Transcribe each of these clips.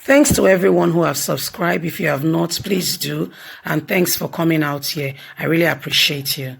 Thanks to everyone who have subscribed. If you have not, please do. And thanks for coming out here. I really appreciate you.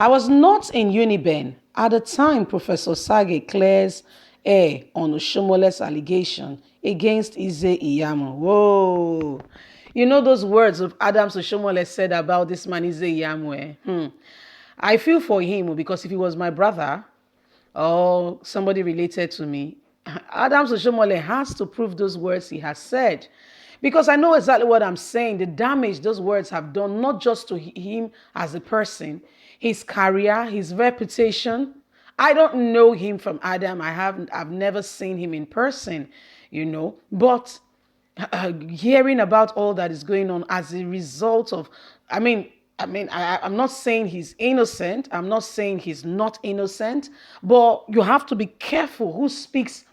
I was not in Uniben at the time Professor Sagay clears air on Oshiomole's allegation against Iyamu. Whoa. You know those words of Adams Oshiomhole said about this man Iyamu? I feel for him because if he was my brother or somebody related to me, Adams Oshiomhole has to prove those words he has said. Because I know exactly what I'm saying, the damage those words have done, not just to him as a person, his career, his reputation. I don't know him from Adam. I've never seen him in person, but hearing about all that is going on as a result of, I'm not saying he's innocent. I'm not saying he's not innocent, but you have to be careful who speaks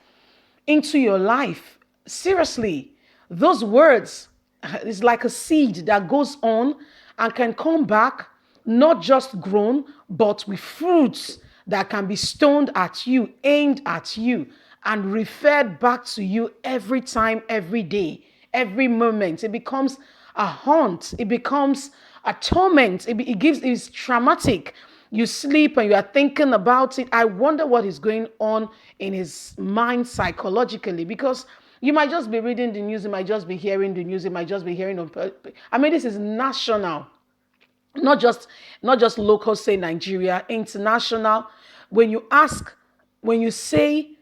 into your life. Seriously, those words is like a seed that goes on and can come back, not just grown, but with fruits that can be stoned at you, aimed at you, and referred back to you every time, every day, every moment. It becomes a haunt. It becomes a torment. It's traumatic. You sleep and you are thinking about it. I wonder what is going on in his mind psychologically, because you might just be reading the news, you might just be hearing the news, you might just be hearing this is national, not just local, say Nigeria, international. When you say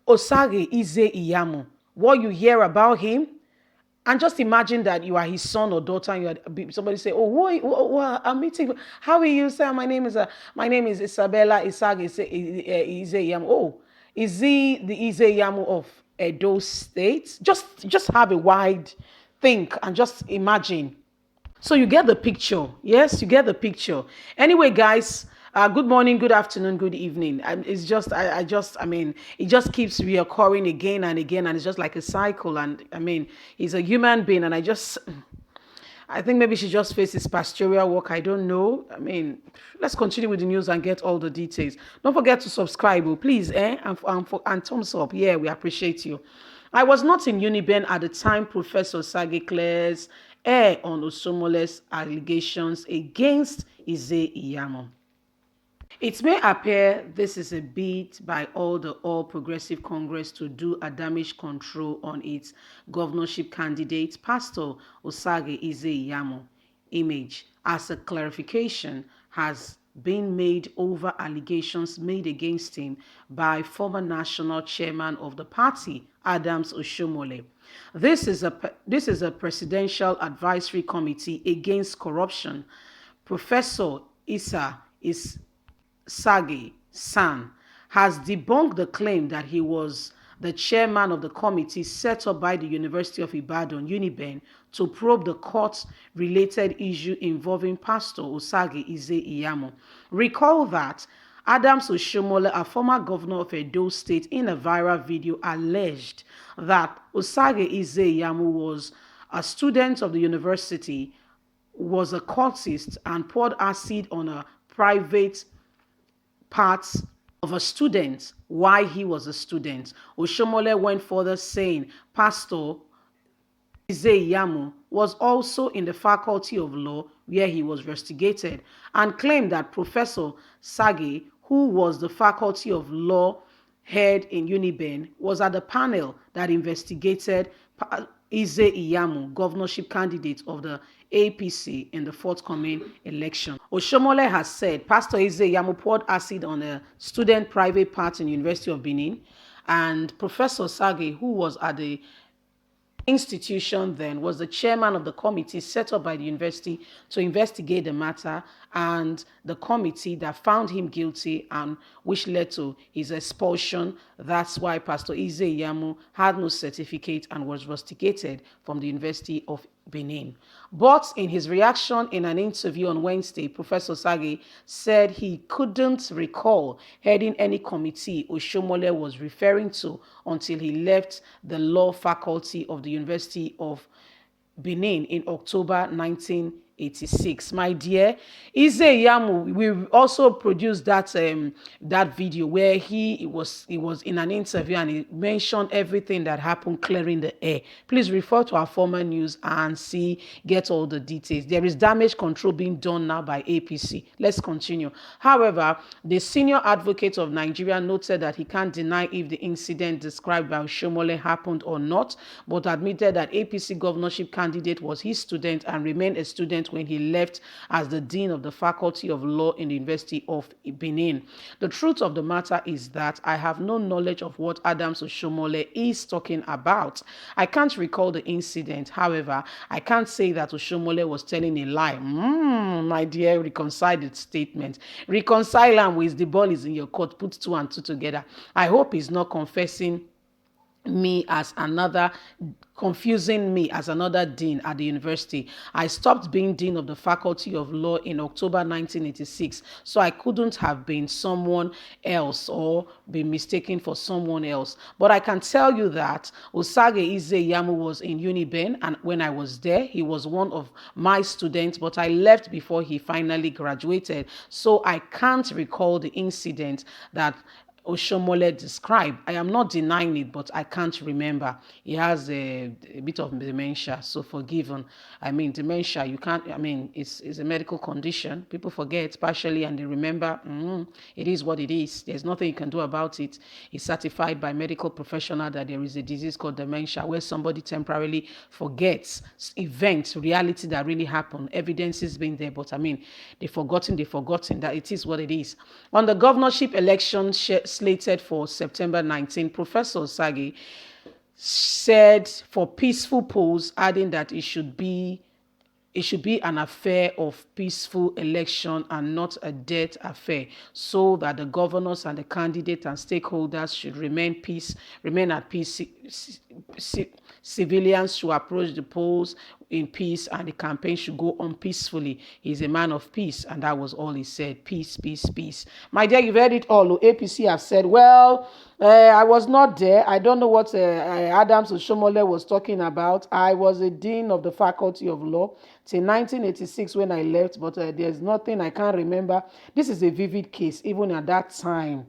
Osage Iyamu, what you hear about him, and just imagine that you are his son or daughter, and somebody say, "Oh, I'm meeting. How are you, sir? My name is Isabella Isaac Iyamu. Oh, is he the Iyamu of Edo State?" Just have a wide think and just imagine. So you get the picture. Yes, you get the picture. Anyway, guys, good morning, good afternoon, good evening. It's just, it just keeps reoccurring again and again, and it's just like a cycle. And he's a human being, and I think maybe she just faces pastoral work. I don't know. Let's continue with the news and get all the details. Don't forget to subscribe, please, and thumbs up. Yeah, we appreciate you. I was not in Uniben at the time Professor Sagay clears air on Oshiomhole's allegations against Iyamu. It may appear this is a bid by the All Progressive Congress to do a damage control on its governorship candidate, Pastor Osage Iyamu image, as a clarification has been made over allegations made against him by former national chairman of the party, Adams Oshiomhole. This is a presidential advisory committee against corruption. Professor Sagay San has debunked the claim that he was the chairman of the committee set up by the University of Ibadan, Uniben, to probe the court-related issue involving Pastor Osage Iyamu. Recall that Adams Oshiomhole, a former governor of Edo State, in a viral video alleged that Osage Iyamu was a student of the university, was a cultist, and poured acid on a private parts of a student while he was a student. Oshiomhole went further, saying Pastor Iyamu was also in the Faculty of Law where he was rusticated, and claimed that Professor Sagay, who was the Faculty of Law head in Uniben, was at the panel that investigated Iyamu, governorship candidate of the APC in the forthcoming election. Oshiomhole has said Pastor Iyamu poured acid on a student private part in the University of Benin, and Professor Sagay, who was at the institution then, was the chairman of the committee set up by the university to investigate the matter, and the committee that found him guilty and which led to his expulsion. That's why Pastor Iyamu had no certificate and was rusticated from the University of Benin. But in his reaction in an interview on Wednesday, Professor Sagay said he couldn't recall heading any committee Oshiomhole was referring to until he left the law faculty of the University of Benin in October 19 1986. My dear, Iyamu, we also produced that video where he was in an interview and he mentioned everything that happened clearing the air. Please refer to our former news and get all the details. There is damage control being done now by APC. Let's continue. However, the senior advocate of Nigeria noted that he can't deny if the incident described by Oshiomhole happened or not, but admitted that APC governorship candidate was his student and remained a student when he left as the dean of the Faculty of Law in the University of Benin. The truth of the matter is that I have no knowledge of what Adams Oshiomhole is talking about. I can't recall the incident. However, I can't say that Oshiomhole was telling a lie. My dear, reconcile the statement. Reconcile them with the ball is in your court. Put two and two together. I hope he's not me as another confusing me as another dean at the university. I stopped being dean of the Faculty of Law in October 1986, so I couldn't have been someone else or been mistaken for someone else. But I can tell you that Sagay Iyamu was in Uniben, and when I was there, he was one of my students, but I left before he finally graduated, so I can't recall the incident that Oshiomhole described. I am not denying it, but I can't remember. He has a bit of dementia, so forgiven. I mean, dementia, you can't, I mean, it's a medical condition. People forget partially and they remember, it is what it is. There's nothing you can do about it. It's certified by medical professional that there is a disease called dementia where somebody temporarily forgets events, reality that really happened. Evidence has been there, but I mean, they've forgotten that it is what it is. On the governorship election slated for September 19, Professor Sagay said for peaceful polls, adding that it should be an affair of peaceful election and not a death affair, so that the governors and the candidates and stakeholders should remain at peace. Civilians should approach the polls in peace and the campaign should go on peacefully. He's a man of peace, and that was all he said. Peace, peace, peace. My dear, you've heard it all. APC have said, well, I was not there. I don't know what Adams Oshiomhole was talking about. I was a dean of the Faculty of Law till 1986 when I left, but there's nothing I can't remember. This is a vivid case, even at that time.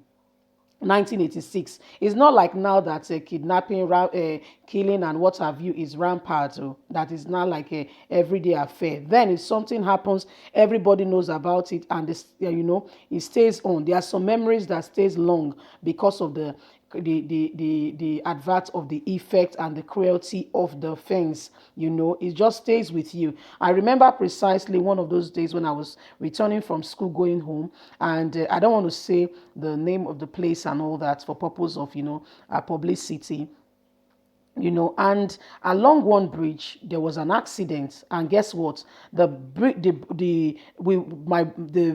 1986. It's not like now that kidnapping, killing, and what have you is rampant. That is not like a everyday affair. Then, if something happens, everybody knows about it, and this, it stays on. There are some memories that stays long because of the advert of the effect and the cruelty of the things. It just stays with you. I remember precisely one of those days when I was returning from school going home, and I don't want to say the name of the place and all that for purpose of publicity. And along one bridge there was an accident, and guess what? The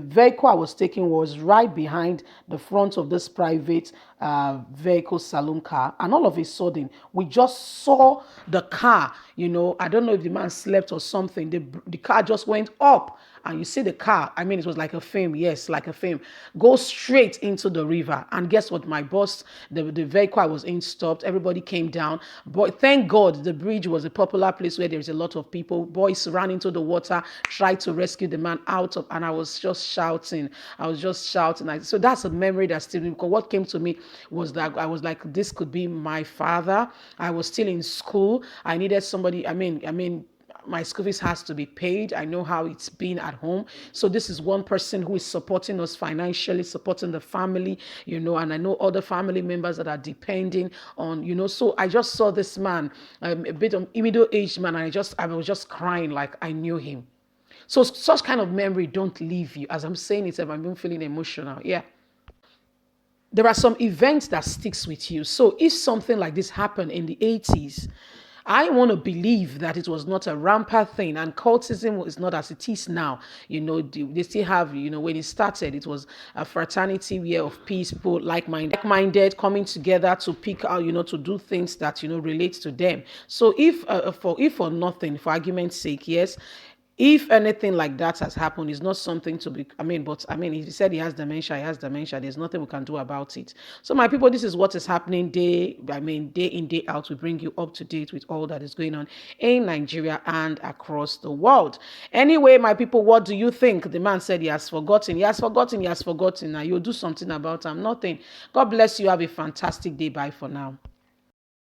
vehicle I was taking was right behind the front of this private vehicle saloon car, and all of a sudden we just saw the car. I don't know if the man slept or something. The car just went up, and you see the car, I mean, it was like a film, yes, like a film, go straight into the river. And guess what? My boss, the vehicle I was in stopped, everybody came down. But thank God the bridge was a popular place where there's a lot of people. Boys ran into the water, tried to rescue the man out of, and I was just shouting. So that's a memory that still, because what came to me was that I was like, this could be my father. I was still in school. I needed somebody, I mean, my school fees has to be paid. I know how it's been at home. So this is one person who is supporting us financially, supporting the family, and I know other family members that are depending on, so I just saw this man, a bit of middle-aged man, and I was just crying like I knew him. So such kind of memory don't leave you. As I'm saying it, I've been feeling emotional. Yeah. There are some events that sticks with you. So if something like this happened in the 80s, I want to believe that it was not a rampant thing, and cultism is not as it is now. They still have, when it started, it was a fraternity way of peace, people like-minded coming together to pick out, to do things that, relate to them. So if for nothing, for argument's sake, yes, If anything like that has happened, it's not something to be, he said he has dementia, there's nothing we can do about it. So my people, this is what is happening day in, day out. We bring you up to date with all that is going on in Nigeria and across the world. Anyway, my people, what do you think? The man said he has forgotten. He has forgotten. He has forgotten. Now you'll do something about him. Nothing. God bless you. Have a fantastic day. Bye for now.